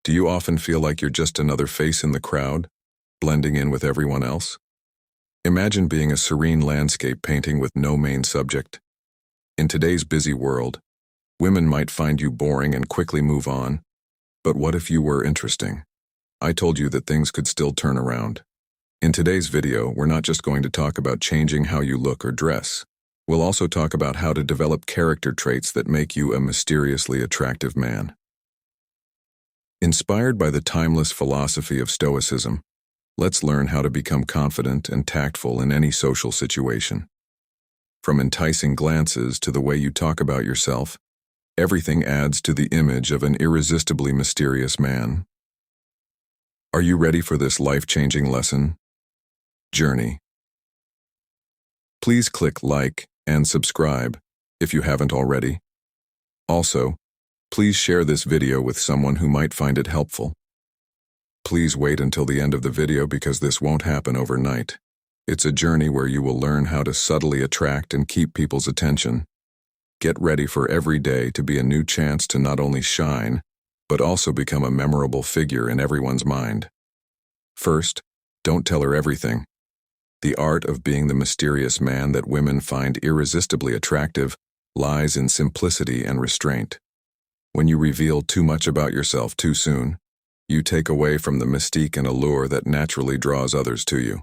Do you often feel like you're just another face in the crowd, blending in with everyone else? Imagine being a serene landscape painting with no main subject. In today's busy world, women might find you boring and quickly move on. But what if you were interesting? I told you that things could still turn around. In today's video, we're not just going to talk about changing how you look or dress. We'll also talk about how to develop character traits that make you a mysteriously attractive man. Inspired by the timeless philosophy of Stoicism, let's learn how to become confident and tactful in any social situation. From enticing glances to the way you talk about yourself, everything adds to the image of an irresistibly mysterious man. Are you ready for this life-changing lesson? Journey. Please click like and subscribe if you haven't already. Also, please share this video with someone who might find it helpful. Please wait until the end of the video because this won't happen overnight. It's a journey where you will learn how to subtly attract and keep people's attention. Get ready for every day to be a new chance to not only shine, but also become a memorable figure in everyone's mind. First, don't tell her everything. The art of being the mysterious man that women find irresistibly attractive lies in simplicity and restraint. When you reveal too much about yourself too soon, you take away from the mystique and allure that naturally draws others to you.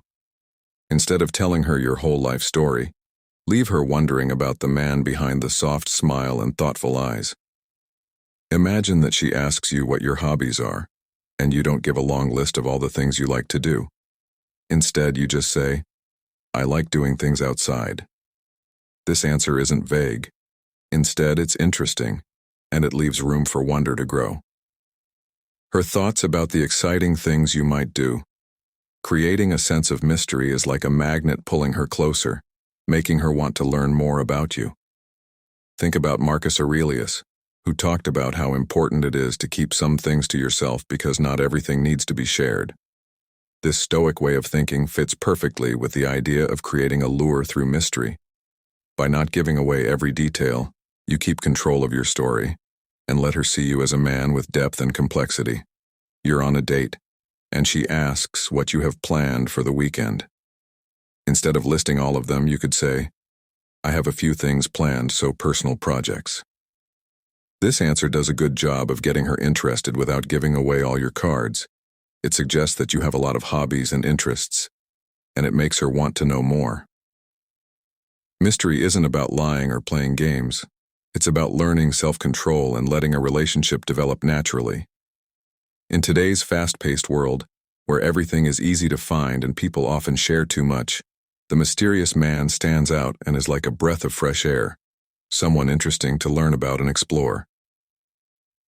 Instead of telling her your whole life story, leave her wondering about the man behind the soft smile and thoughtful eyes. Imagine that she asks you what your hobbies are, and you don't give a long list of all the things you like to do. Instead, you just say, "I like doing things outside." This answer isn't vague. Instead, it's interesting, and it leaves room for wonder to grow. Her thoughts about the exciting things you might do. Creating a sense of mystery is like a magnet pulling her closer, making her want to learn more about you. Think about Marcus Aurelius, who talked about how important it is to keep some things to yourself because not everything needs to be shared. This Stoic way of thinking fits perfectly with the idea of creating a lure through mystery. By not giving away every detail, you keep control of your story and let her see you as a man with depth and complexity. You're on a date, and she asks what you have planned for the weekend. Instead of listing all of them, you could say, "I have a few things planned, so personal projects." This answer does a good job of getting her interested without giving away all your cards. It suggests that you have a lot of hobbies and interests, and it makes her want to know more. Mystery isn't about lying or playing games. It's about learning self-control and letting a relationship develop naturally. In today's fast-paced world, where everything is easy to find and people often share too much, the mysterious man stands out and is like a breath of fresh air, someone interesting to learn about and explore.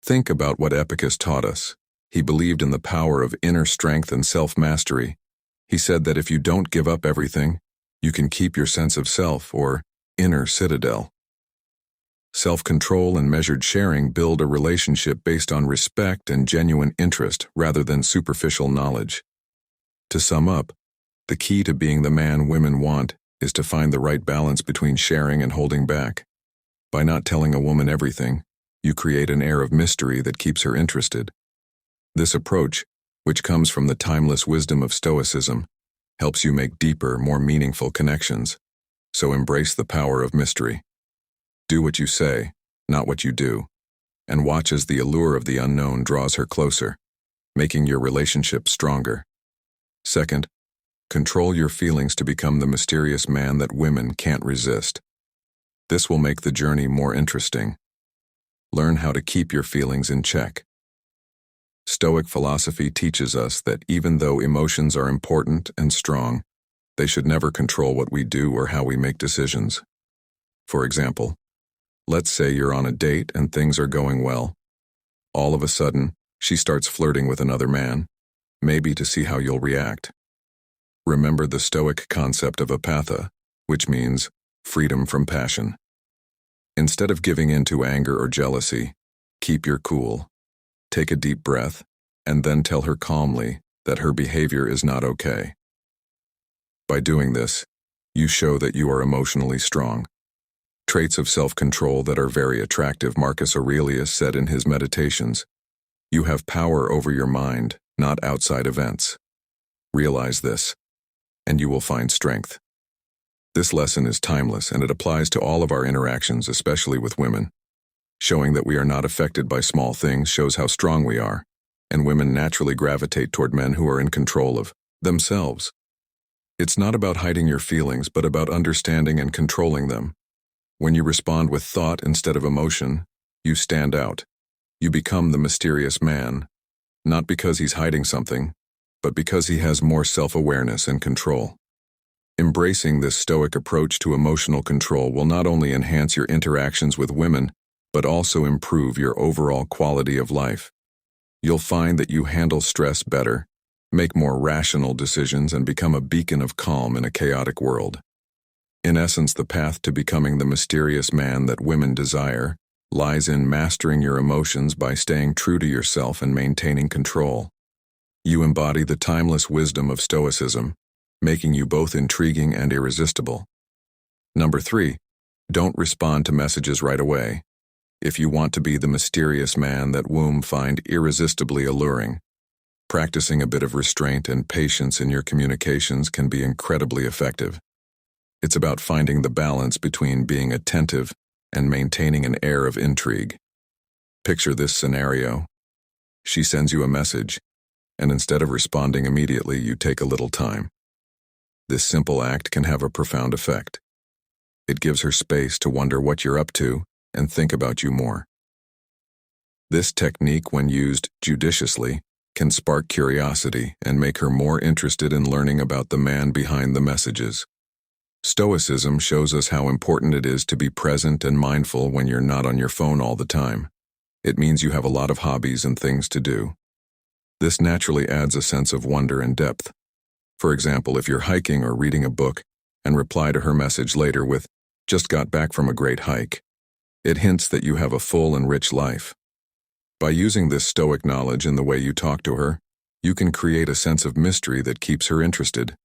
Think about what Epictetus taught us. He believed in the power of inner strength and self-mastery. He said that if you don't give up everything, you can keep your sense of self, or inner citadel. Self-control and measured sharing build a relationship based on respect and genuine interest rather than superficial knowledge. To sum up, the key to being the man women want is to find the right balance between sharing and holding back. By not telling a woman everything, you create an air of mystery that keeps her interested. This approach, which comes from the timeless wisdom of Stoicism, helps you make deeper, more meaningful connections. So embrace the power of mystery. Do what you say, not what you do, and watch as the allure of the unknown draws her closer, making your relationship stronger. Second, control your feelings to become the mysterious man that women can't resist. This will make the journey more interesting. Learn how to keep your feelings in check. Stoic philosophy teaches us that even though emotions are important and strong, they should never control what we do or how we make decisions. For example, let's say you're on a date and things are going well. All of a sudden, she starts flirting with another man, maybe to see how you'll react. Remember the Stoic concept of apatha, which means freedom from passion. Instead of giving in to anger or jealousy, keep your cool. Take a deep breath, and then tell her calmly that her behavior is not okay. By doing this, you show that you are emotionally strong. Traits of self-control that are very attractive, Marcus Aurelius said in his Meditations. You have power over your mind, not outside events. Realize this, and you will find strength. This lesson is timeless, and it applies to all of our interactions, especially with women. Showing that we are not affected by small things shows how strong we are, and women naturally gravitate toward men who are in control of themselves. It's not about hiding your feelings, but about understanding and controlling them. When you respond with thought instead of emotion, you stand out. You become the mysterious man, not because he's hiding something, but because he has more self-awareness and control. Embracing this Stoic approach to emotional control will not only enhance your interactions with women, but also improve your overall quality of life. You'll find that you handle stress better, make more rational decisions, and become a beacon of calm in a chaotic world. In essence, the path to becoming the mysterious man that women desire lies in mastering your emotions by staying true to yourself and maintaining control. You embody the timeless wisdom of Stoicism, making you both intriguing and irresistible. Number 3, don't respond to messages right away. If you want to be the mysterious man that women find irresistibly alluring, practicing a bit of restraint and patience in your communications can be incredibly effective. It's about finding the balance between being attentive and maintaining an air of intrigue. Picture this scenario. She sends you a message, and instead of responding immediately, you take a little time. This simple act can have a profound effect. It gives her space to wonder what you're up to and think about you more. This technique, when used judiciously, can spark curiosity and make her more interested in learning about the man behind the messages. Stoicism shows us how important it is to be present and mindful when you're not on your phone all the time. It means you have a lot of hobbies and things to do. This naturally adds a sense of wonder and depth. For example, if you're hiking or reading a book and reply to her message later with, "Just got back from a great hike," it hints that you have a full and rich life. By using this Stoic knowledge in the way you talk to her, you can create a sense of mystery that keeps her interested.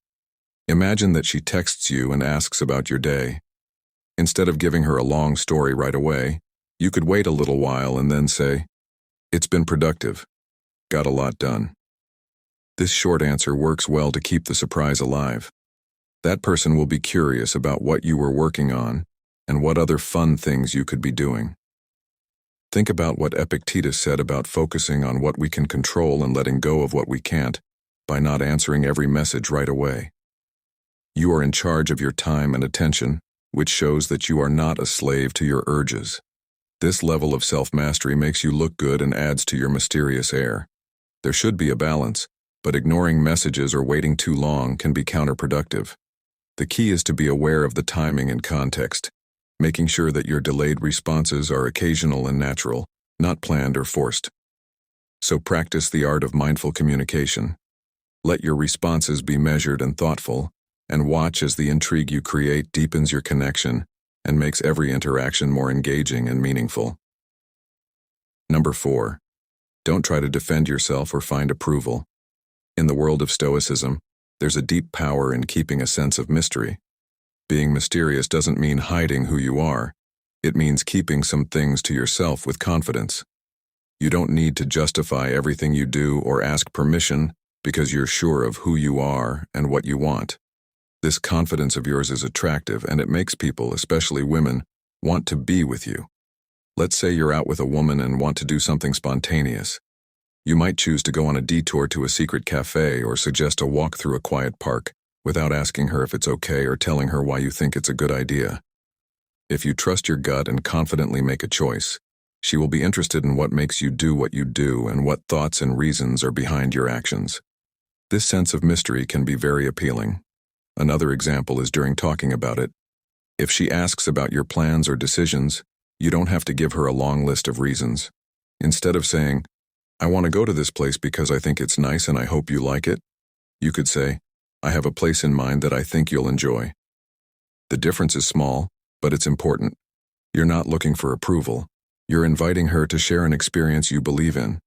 Imagine that she texts you and asks about your day. Instead of giving her a long story right away, you could wait a little while and then say, "It's been productive. Got a lot done." This short answer works well to keep the surprise alive. That person will be curious about what you were working on and what other fun things you could be doing. Think about what Epictetus said about focusing on what we can control and letting go of what we can't by not answering every message right away. You are in charge of your time and attention, which shows that you are not a slave to your urges. This level of self-mastery makes you look good and adds to your mysterious air. There should be a balance, but ignoring messages or waiting too long can be counterproductive. The key is to be aware of the timing and context, making sure that your delayed responses are occasional and natural, not planned or forced. So practice the art of mindful communication. Let your responses be measured and thoughtful, and watch as the intrigue you create deepens your connection and makes every interaction more engaging and meaningful. Number 4, don't try to defend yourself or find approval. In the world of Stoicism, there's a deep power in keeping a sense of mystery. Being mysterious doesn't mean hiding who you are. It means keeping some things to yourself with confidence. You don't need to justify everything you do or ask permission because you're sure of who you are and what you want. This confidence of yours is attractive, and it makes people, especially women, want to be with you. Let's say you're out with a woman and want to do something spontaneous. You might choose to go on a detour to a secret cafe or suggest a walk through a quiet park without asking her if it's okay or telling her why you think it's a good idea. If you trust your gut and confidently make a choice, she will be interested in what makes you do what you do and what thoughts and reasons are behind your actions. This sense of mystery can be very appealing. Another example is during talking about it. If she asks about your plans or decisions, you don't have to give her a long list of reasons. Instead of saying, "I want to go to this place because I think it's nice and I hope you like it," you could say, "I have a place in mind that I think you'll enjoy." The difference is small, but it's important. You're not looking for approval. You're inviting her to share an experience you believe in.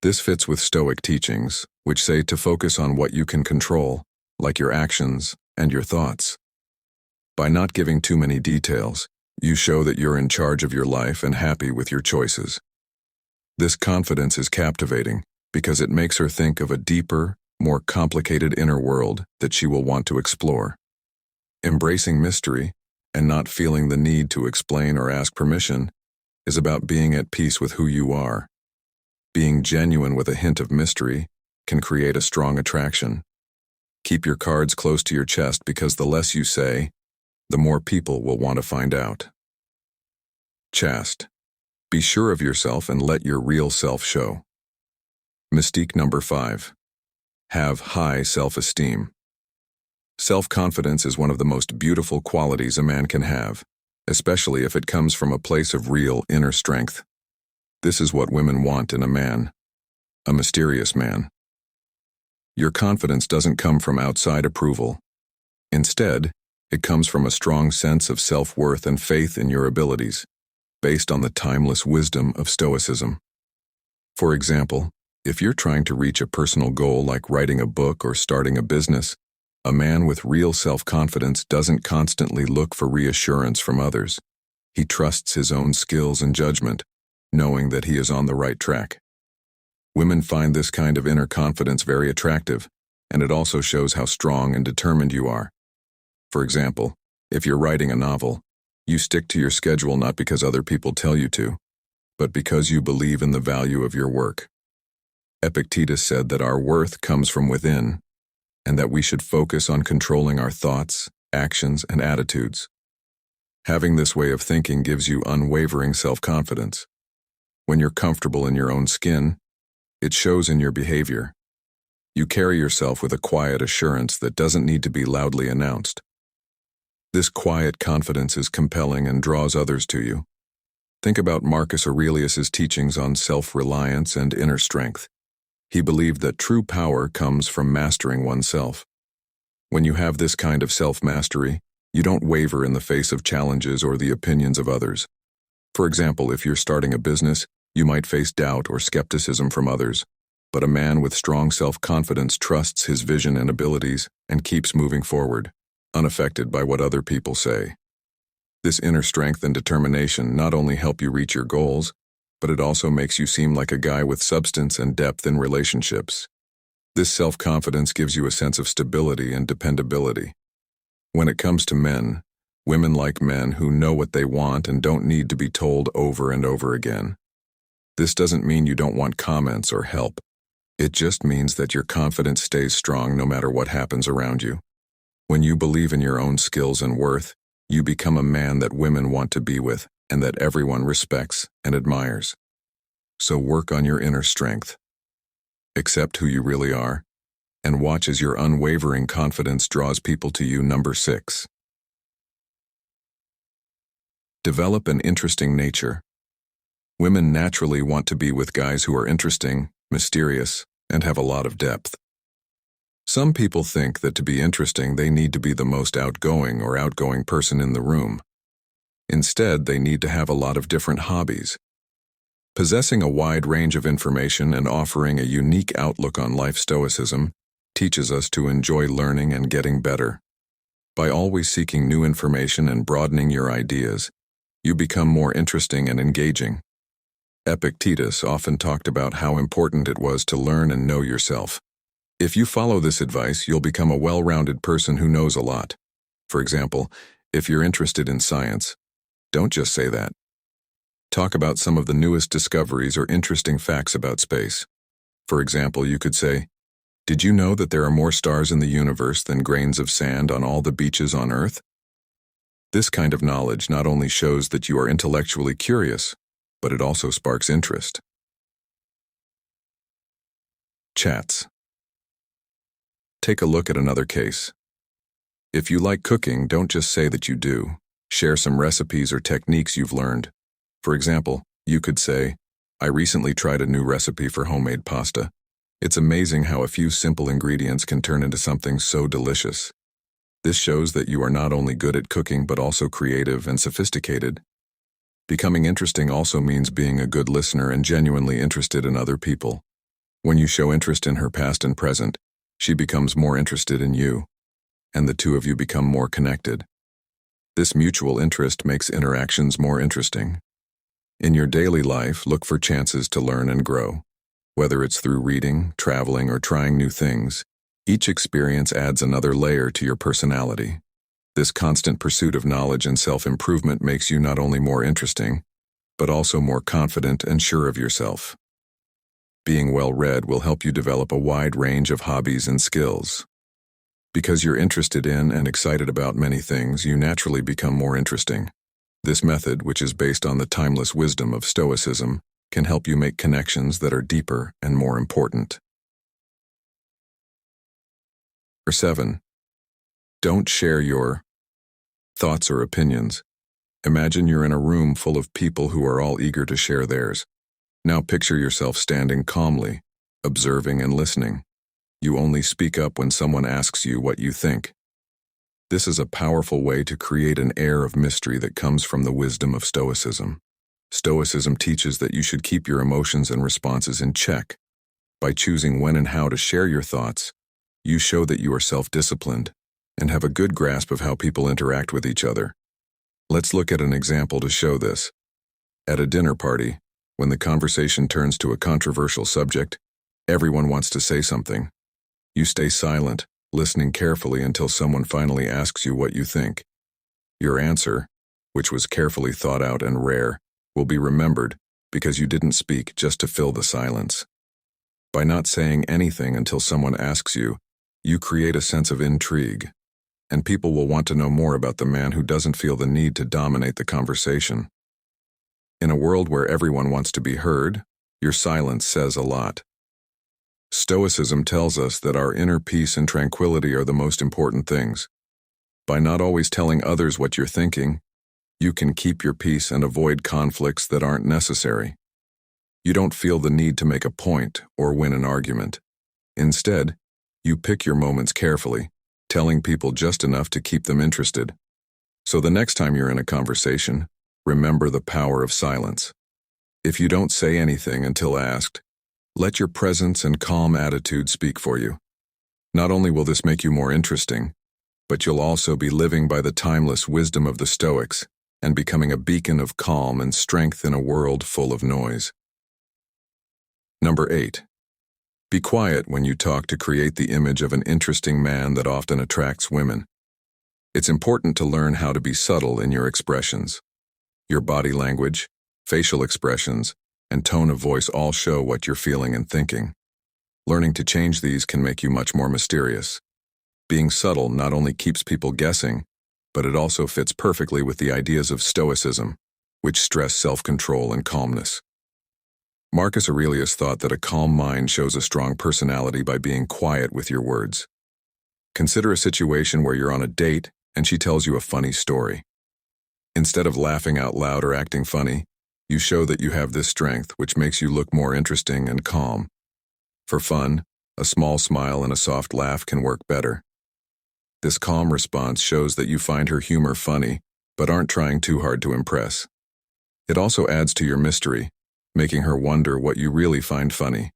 This fits with Stoic teachings, which say to focus on what you can control, like your actions and your thoughts. By not giving too many details, you show that you're in charge of your life and happy with your choices. This confidence is captivating because it makes her think of a deeper, more complicated inner world that she will want to explore. Embracing mystery and not feeling the need to explain or ask permission is about being at peace with who you are. Being genuine with a hint of mystery can create a strong attraction. Keep your cards close to your chest because the less you say, the more people will want to find out. Chaste. Be sure of yourself and let your real self show. Mystique number 5. Have high self-esteem. Self-confidence is one of the most beautiful qualities a man can have, especially if it comes from a place of real inner strength. This is what women want in a man, a mysterious man. Your confidence doesn't come from outside approval. Instead, it comes from a strong sense of self-worth and faith in your abilities, based on the timeless wisdom of Stoicism. For example, if you're trying to reach a personal goal like writing a book or starting a business, a man with real self-confidence doesn't constantly look for reassurance from others. He trusts his own skills and judgment, knowing that he is on the right track. Women find this kind of inner confidence very attractive, and it also shows how strong and determined you are. For example, if you're writing a novel, you stick to your schedule not because other people tell you to, but because you believe in the value of your work. Epictetus said that our worth comes from within, and that we should focus on controlling our thoughts, actions, and attitudes. Having this way of thinking gives you unwavering self-confidence. When you're comfortable in your own skin, it shows in your behavior. You carry yourself with a quiet assurance that doesn't need to be loudly announced. This quiet confidence is compelling and draws others to you. Think about Marcus Aurelius's teachings on self-reliance and inner strength. He believed that true power comes from mastering oneself. When you have this kind of self-mastery, you don't waver in the face of challenges or the opinions of others. For example, if you're starting a business, you might face doubt or skepticism from others, but a man with strong self-confidence trusts his vision and abilities and keeps moving forward, unaffected by what other people say. This inner strength and determination not only help you reach your goals, but it also makes you seem like a guy with substance and depth in relationships. This self-confidence gives you a sense of stability and dependability. When it comes to men, women like men who know what they want and don't need to be told over and over again. This doesn't mean you don't want comments or help. It just means that your confidence stays strong no matter what happens around you. When you believe in your own skills and worth, you become a man that women want to be with and that everyone respects and admires. So work on your inner strength. Accept who you really are, and watch as your unwavering confidence draws people to you. Number 6. Develop an interesting nature. Women naturally want to be with guys who are interesting, mysterious, and have a lot of depth. Some people think that to be interesting they need to be the most outgoing person in the room. Instead, they need to have a lot of different hobbies. Possessing a wide range of information and offering a unique outlook on life, Stoicism teaches us to enjoy learning and getting better. By always seeking new information and broadening your ideas, you become more interesting and engaging. Epictetus often talked about how important it was to learn and know yourself. If you follow this advice, you'll become a well-rounded person who knows a lot. For example, if you're interested in science, don't just say that. Talk about some of the newest discoveries or interesting facts about space. For example, you could say, "Did you know that there are more stars in the universe than grains of sand on all the beaches on Earth?" This kind of knowledge not only shows that you are intellectually curious, but it also sparks interest. Chats. Take a look at another case. If you like cooking, don't just say that you do. Share some recipes or techniques you've learned. For example, you could say, "I recently tried a new recipe for homemade pasta. It's amazing how a few simple ingredients can turn into something so delicious." This shows that you are not only good at cooking but also creative and sophisticated. Becoming interesting also means being a good listener and genuinely interested in other people. When you show interest in her past and present, she becomes more interested in you, and the two of you become more connected. This mutual interest makes interactions more interesting. In your daily life, look for chances to learn and grow. Whether it's through reading, traveling, or trying new things, each experience adds another layer to your personality. This constant pursuit of knowledge and self-improvement makes you not only more interesting, but also more confident and sure of yourself. Being well-read will help you develop a wide range of hobbies and skills. Because you're interested in and excited about many things, you naturally become more interesting. This method, which is based on the timeless wisdom of Stoicism, can help you make connections that are deeper and more important. Number 7. Don't share your thoughts or opinions. Imagine you're in a room full of people who are all eager to share theirs. Now picture yourself standing calmly, observing and listening. You only speak up when someone asks you what you think. This is a powerful way to create an air of mystery that comes from the wisdom of Stoicism. Stoicism teaches that you should keep your emotions and responses in check. By choosing when and how to share your thoughts, you show that you are self-disciplined and have a good grasp of how people interact with each other. Let's look at an example to show this. At a dinner party, when the conversation turns to a controversial subject, everyone wants to say something. You stay silent, listening carefully until someone finally asks you what you think. Your answer, which was carefully thought out and rare, will be remembered because you didn't speak just to fill the silence. By not saying anything until someone asks you, you create a sense of intrigue, and people will want to know more about the man who doesn't feel the need to dominate the conversation. In a world where everyone wants to be heard, your silence says a lot. Stoicism tells us that our inner peace and tranquility are the most important things. By not always telling others what you're thinking, you can keep your peace and avoid conflicts that aren't necessary. You don't feel the need to make a point or win an argument. Instead, you pick your moments carefully, telling people just enough to keep them interested. So the next time you're in a conversation, remember the power of silence. If you don't say anything until asked, let your presence and calm attitude speak for you. Not only will this make you more interesting, but you'll also be living by the timeless wisdom of the Stoics and becoming a beacon of calm and strength in a world full of noise. Number 8. Be quiet when you talk to create the image of an interesting man that often attracts women. It's important to learn how to be subtle in your expressions. Your body language, facial expressions, and tone of voice all show what you're feeling and thinking. Learning to change these can make you much more mysterious. Being subtle not only keeps people guessing, but it also fits perfectly with the ideas of Stoicism, which stress self-control and calmness. Marcus Aurelius thought that a calm mind shows a strong personality by being quiet with your words. Consider a situation where you're on a date and she tells you a funny story. Instead of laughing out loud or acting funny, you show that you have this strength, which makes you look more interesting and calm. For fun, a small smile and a soft laugh can work better. This calm response shows that you find her humor funny, but aren't trying too hard to impress. It also adds to your mystery, making her wonder what you really find funny.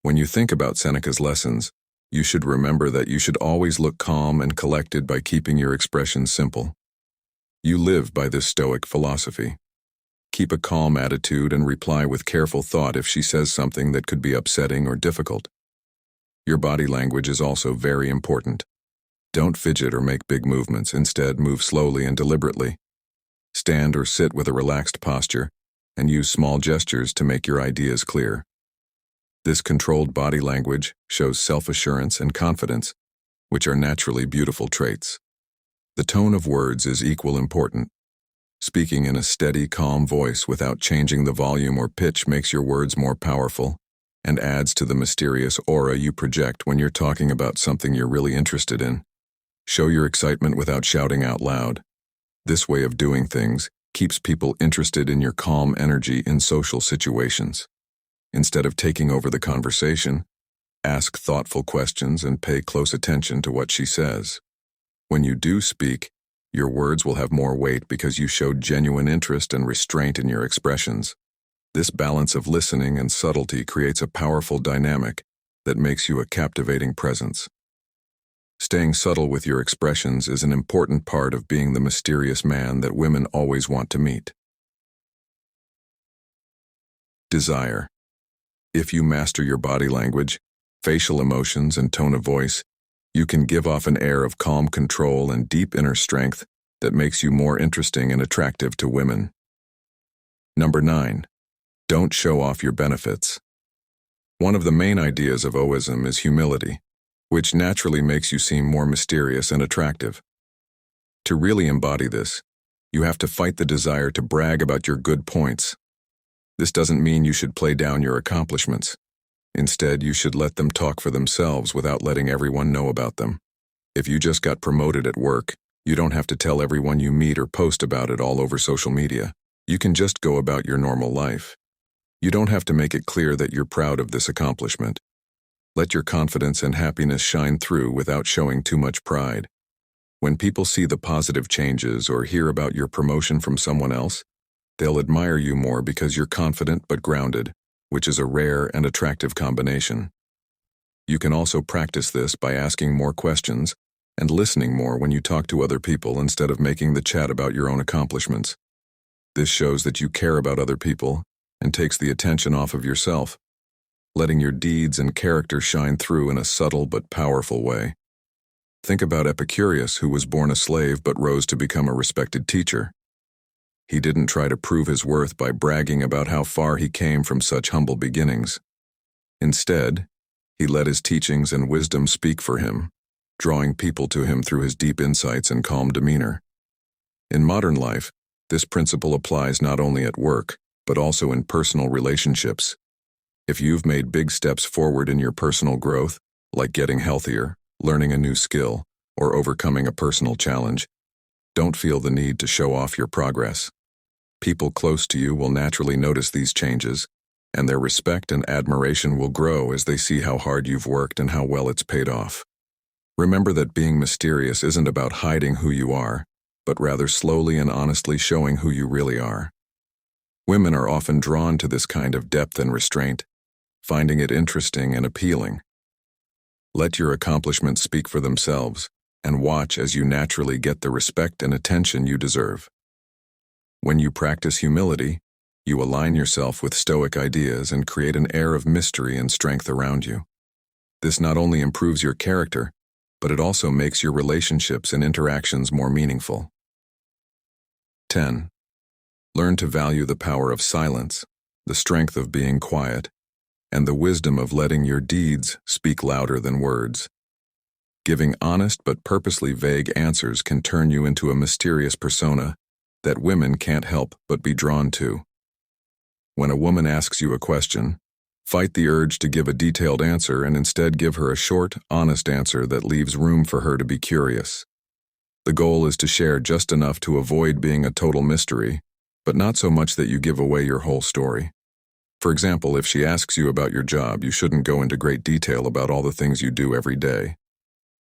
When you think about Seneca's lessons, you should remember that you should always look calm and collected by keeping your expressions simple. You live by this Stoic philosophy. Keep a calm attitude and reply with careful thought if she says something that could be upsetting or difficult. Your body language is also very important. Don't fidget or make big movements. Instead, move slowly and deliberately. Stand or sit with a relaxed posture and use small gestures to make your ideas clear. This controlled body language shows self-assurance and confidence, which are naturally beautiful traits. The tone of words is equally important. Speaking in a steady, calm voice without changing the volume or pitch makes your words more powerful and adds to the mysterious aura you project when you're talking about something you're really interested in. Show your excitement without shouting out loud. This way of doing things keeps people interested in your calm energy in social situations. Instead of taking over the conversation, ask thoughtful questions and pay close attention to what she says. When you do speak, your words will have more weight because you showed genuine interest and restraint in your expressions. This balance of listening and subtlety creates a powerful dynamic that makes you a captivating presence. Staying subtle with your expressions is an important part of being the mysterious man that women always want to meet. Desire. If you master your body language, facial emotions, and tone of voice, you can give off an air of calm control and deep inner strength that makes you more interesting and attractive to women. Number 9. Don't show off your benefits. One of the main ideas of Stoicism is humility, which naturally makes you seem more mysterious and attractive. To really embody this, you have to fight the desire to brag about your good points. This doesn't mean you should play down your accomplishments. Instead, you should let them talk for themselves without letting everyone know about them. If you just got promoted at work, you don't have to tell everyone you meet or post about it all over social media. You can just go about your normal life. You don't have to make it clear that you're proud of this accomplishment. Let your confidence and happiness shine through without showing too much pride. When people see the positive changes or hear about your promotion from someone else, they'll admire you more because you're confident but grounded, which is a rare and attractive combination. You can also practice this by asking more questions and listening more when you talk to other people instead of making the chat about your own accomplishments. This shows that you care about other people and takes the attention off of yourself, letting your deeds and character shine through in a subtle but powerful way. Think about Epictetus, who was born a slave but rose to become a respected teacher. He didn't try to prove his worth by bragging about how far he came from such humble beginnings. Instead, he let his teachings and wisdom speak for him, drawing people to him through his deep insights and calm demeanor. In modern life, this principle applies not only at work, but also in personal relationships. If you've made big steps forward in your personal growth, like getting healthier, learning a new skill, or overcoming a personal challenge, don't feel the need to show off your progress. People close to you will naturally notice these changes, and their respect and admiration will grow as they see how hard you've worked and how well it's paid off. Remember that being mysterious isn't about hiding who you are, but rather slowly and honestly showing who you really are. Women are often drawn to this kind of depth and restraint, finding it interesting and appealing. Let your accomplishments speak for themselves, and watch as you naturally get the respect and attention you deserve. When you practice humility, you align yourself with Stoic ideas and create an air of mystery and strength around you. This not only improves your character, but it also makes your relationships and interactions more meaningful. 10. Learn to value the power of silence, the strength of being quiet, and the wisdom of letting your deeds speak louder than words. Giving honest but purposely vague answers can turn you into a mysterious persona that women can't help but be drawn to. When a woman asks you a question, fight the urge to give a detailed answer and instead give her a short, honest answer that leaves room for her to be curious. The goal is to share just enough to avoid being a total mystery, but not so much that you give away your whole story. For example, if she asks you about your job, you shouldn't go into great detail about all the things you do every day.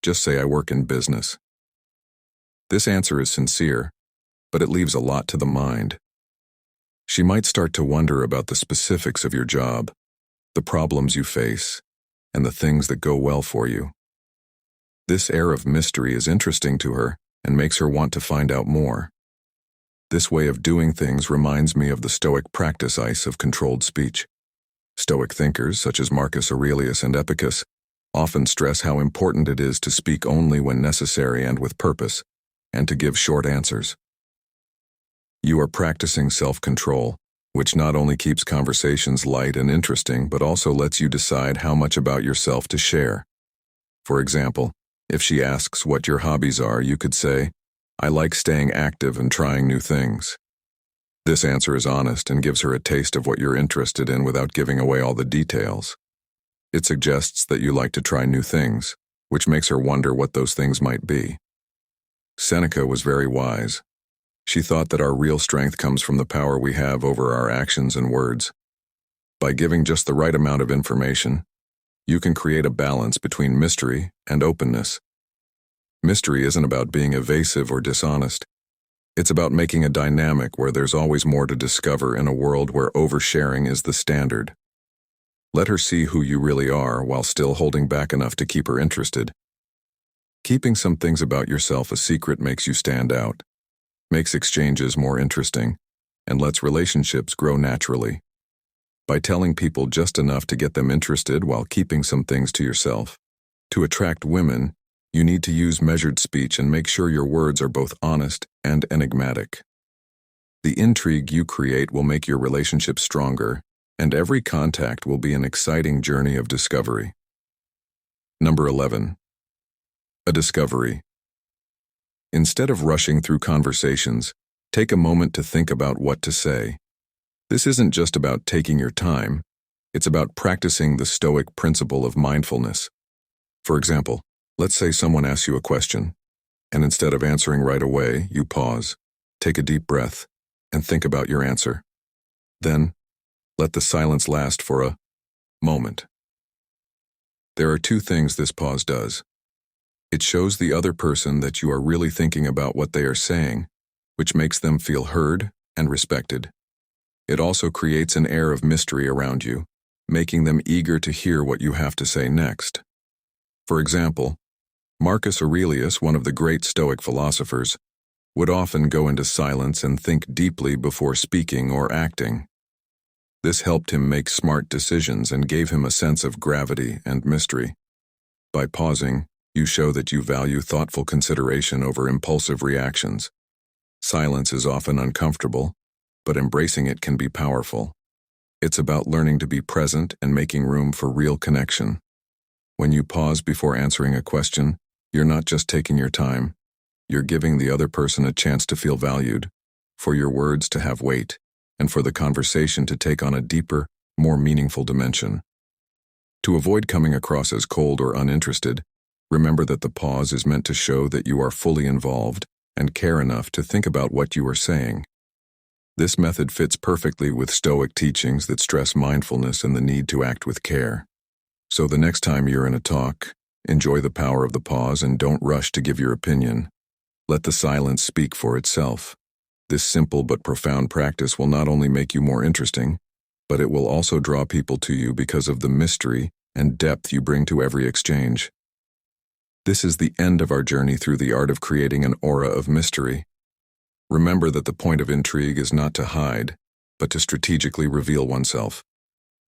Just say, "I work in business." This answer is sincere, but it leaves a lot to the mind. She might start to wonder about the specifics of your job, the problems you face, and the things that go well for you. This air of mystery is interesting to her and makes her want to find out more. This way of doing things reminds me of the Stoic practice of controlled speech. Stoic thinkers, such as Marcus Aurelius and Epictetus, often stress how important it is to speak only when necessary and with purpose, and to give short answers. You are practicing self-control, which not only keeps conversations light and interesting, but also lets you decide how much about yourself to share. For example, if she asks what your hobbies are, you could say, "I like staying active and trying new things." This answer is honest and gives her a taste of what you're interested in without giving away all the details. It suggests that you like to try new things, which makes her wonder what those things might be. Seneca was very wise. She thought that our real strength comes from the power we have over our actions and words. By giving just the right amount of information, you can create a balance between mystery and openness. Mystery isn't about being evasive or dishonest. It's about making a dynamic where there's always more to discover in a world where oversharing is the standard. Let her see who you really are while still holding back enough to keep her interested. Keeping some things about yourself a secret makes you stand out, makes exchanges more interesting, and lets relationships grow naturally. by telling people just enough to get them interested while keeping some things to yourself. To attract women, you need to use measured speech and make sure your words are both honest and enigmatic. The intrigue you create will make your relationship stronger, and every contact will be an exciting journey of discovery. Number 11. A discovery. Instead of rushing through conversations, take a moment to think about what to say. This isn't just about taking your time, it's about practicing the Stoic principle of mindfulness. For example, let's say someone asks you a question, and instead of answering right away, you pause, take a deep breath, and think about your answer. Then, let the silence last for a moment. There are two things this pause does. It shows the other person that you are really thinking about what they are saying, which makes them feel heard and respected. It also creates an air of mystery around you, making them eager to hear what you have to say next. For example, Marcus Aurelius, one of the great Stoic philosophers, would often go into silence and think deeply before speaking or acting. This helped him make smart decisions and gave him a sense of gravity and mystery. By pausing, you show that you value thoughtful consideration over impulsive reactions. Silence is often uncomfortable, but embracing it can be powerful. It's about learning to be present and making room for real connection. When you pause before answering a question, you're not just taking your time. You're giving the other person a chance to feel valued, for your words to have weight, and for the conversation to take on a deeper, more meaningful dimension. To avoid coming across as cold or uninterested, remember that the pause is meant to show that you are fully involved and care enough to think about what you are saying. This method fits perfectly with Stoic teachings that stress mindfulness and the need to act with care. So the next time you're in a talk, enjoy the power of the pause and don't rush to give your opinion. Let the silence speak for itself. This simple but profound practice will not only make you more interesting, but it will also draw people to you because of the mystery and depth you bring to every exchange. This is the end of our journey through the art of creating an aura of mystery. Remember that the point of intrigue is not to hide, but to strategically reveal oneself.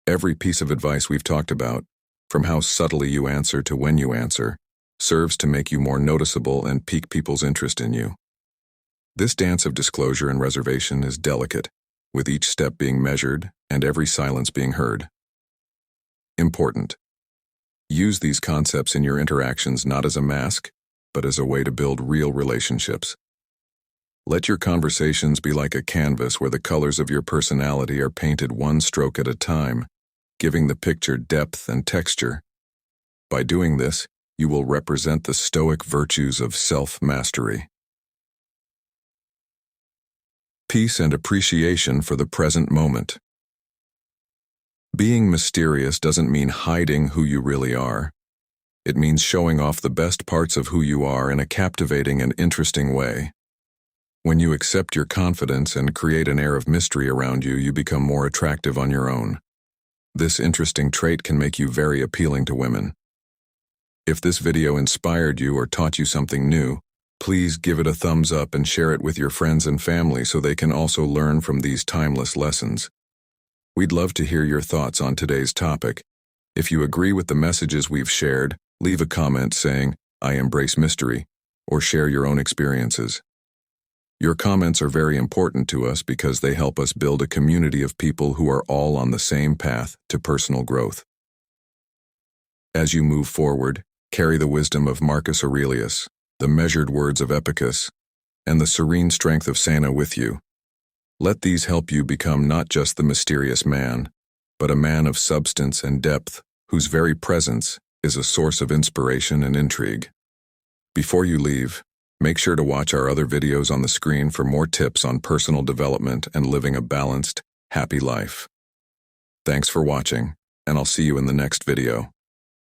Every piece of advice we've talked about, from how subtly you answer to when you answer, serves to make you more noticeable and pique people's interest in you. This dance of disclosure and reservation is delicate, with each step being measured and every silence being heard. Important. Use these concepts in your interactions not as a mask, but as a way to build real relationships. Let your conversations be like a canvas where the colors of your personality are painted one stroke at a time, giving the picture depth and texture. By doing this, you will represent the Stoic virtues of self-mastery. Peace and appreciation for the present moment. Being mysterious doesn't mean hiding who you really are. It means showing off the best parts of who you are in a captivating and interesting way. When you accept your confidence and create an air of mystery around you, you become more attractive on your own. This interesting trait can make you very appealing to women. If this video inspired you or taught you something new, please give it a thumbs up and share it with your friends and family so they can also learn from these timeless lessons. We'd love to hear your thoughts on today's topic. If you agree with the messages we've shared, leave a comment saying, "I embrace mystery," or share your own experiences. Your comments are very important to us because they help us build a community of people who are all on the same path to personal growth. As you move forward, carry the wisdom of Marcus Aurelius, the measured words of Epictetus, and the serene strength of Seneca with you. Let these help you become not just the mysterious man, but a man of substance and depth, whose very presence is a source of inspiration and intrigue. Before you leave, make sure to watch our other videos on the screen for more tips on personal development and living a balanced, happy life. Thanks for watching, and I'll see you in the next video.